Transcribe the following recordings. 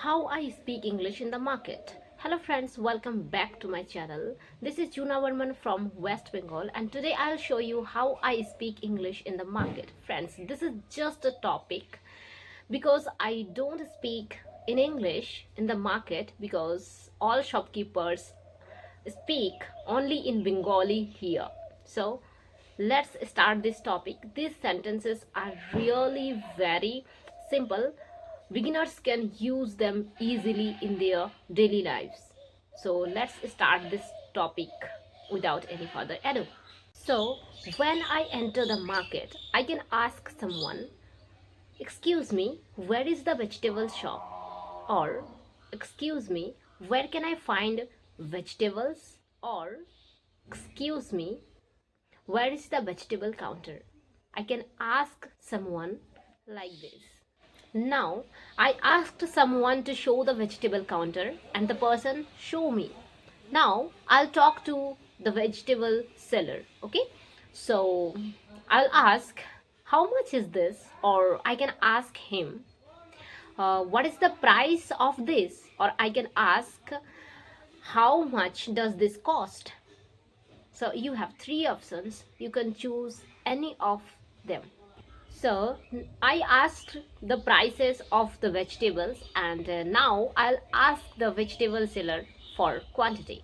How I speak English in the market. Hello friends, welcome back to my channel. This is Juna Varman from West Bengal and today I'll show you how I speak English in the market. Friends, this is just a topic because I don't speak in English in the market because all shopkeepers speak only in Bengali here. So let's start this topic. These sentences are really very simple. Beginners can use them easily in their daily lives. So let's start this topic without any further ado. So when I enter the market, I can ask someone, "Excuse me, where is the vegetable shop?" Or, "Excuse me, where can I find vegetables?" Or, "Excuse me, where is the vegetable counter?" I can ask someone like this. Now, I asked someone to show the vegetable counter and the person show me. Now, I'll talk to the vegetable seller, okay? So, I'll ask, "How much is this?" Or I can ask him, "What is the price of this?" Or I can ask, "How much does this cost?" So you have three options. You can choose any of them. So I asked the prices of the vegetables and now I'll ask the vegetable seller for quantity.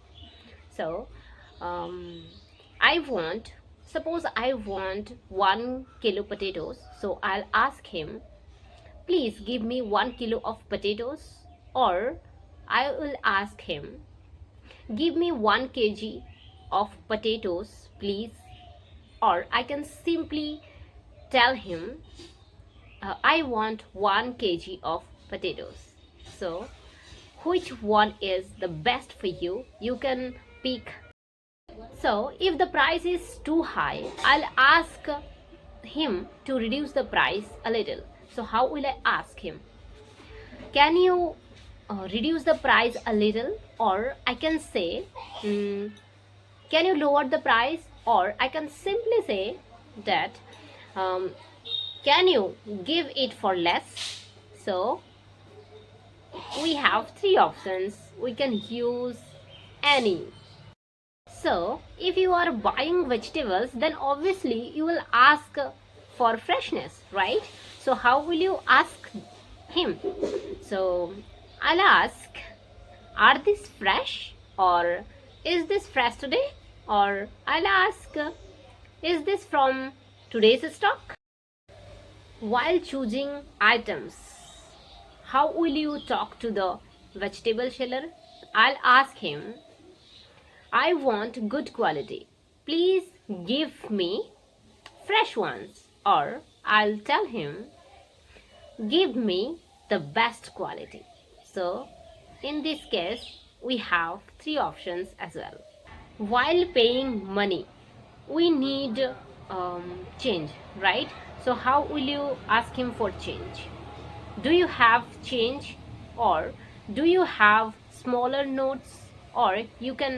So um, I want, suppose I want 1 kilo potatoes. So I'll ask him, "Please give me 1 kilo of potatoes." Or I will ask him, "Give me 1 kg of potatoes, please." Or I can simply tell him, "I want 1 kg of potatoes." So, which one is the best for you? You can pick. So, if the price is too high, I'll ask him to reduce the price a little. So, how will I ask him? "Can you reduce the price a little?" Or I can say, "Can you lower the price?" Or I can simply say that, um, "Can you give it for less?" So we have three options. We can use any. So if you are buying vegetables, then obviously you will ask for freshness, right? So how will you ask him? So I'll ask, "Are these fresh?" Or, "Is this fresh today?" Or I'll ask, "Is this from today's stock?" While choosing items, how will you talk to the vegetable seller? I'll ask him, "I want good quality. Please give me fresh ones." Or I'll tell him, "Give me the best quality." So in this case, we have three options as well. While paying money, we need change, right? So how will you ask him for change? "Do you have change?" Or, "Do you have smaller notes?" Or you can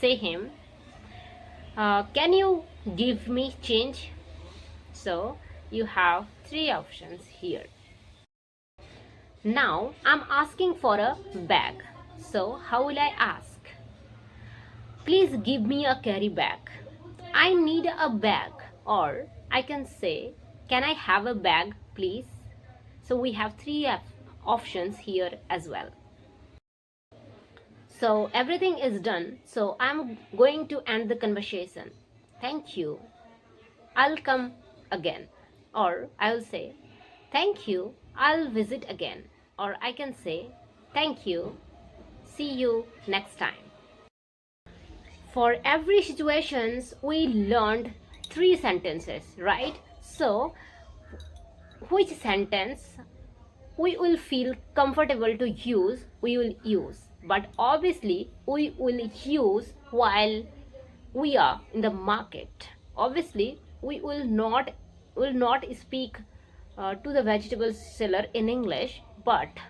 say him, "Can you give me change?" So you have three options here. Now I'm asking for a bag. So how will I ask? "Please give me a carry bag. I need a bag." Or I can say, "Can I have a bag, please?" So we have three options here as well. So everything is done. So I'm going to end the conversation. "Thank you. I'll come again." Or I will say, "Thank you. I'll visit again." Or I can say, "Thank you. See you next time." For every situations we learned three sentences, right? So which sentence we will feel comfortable to use, we will use. But obviously we will use while we are in the market. Obviously we will not speak to the vegetable seller in English, but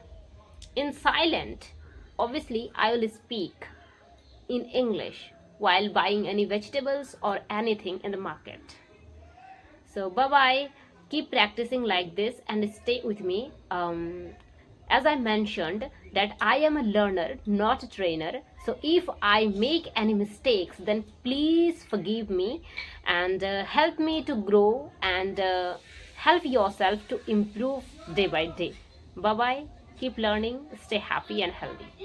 in silent, obviously I will speak in English while buying any vegetables or anything in the market. So bye bye. Keep practicing like this and stay with me. as I mentioned that I am a learner, not a trainer. So if I make any mistakes, then please forgive me and help me to grow and help yourself to improve day by day. Bye bye. Keep learning. Stay happy and healthy.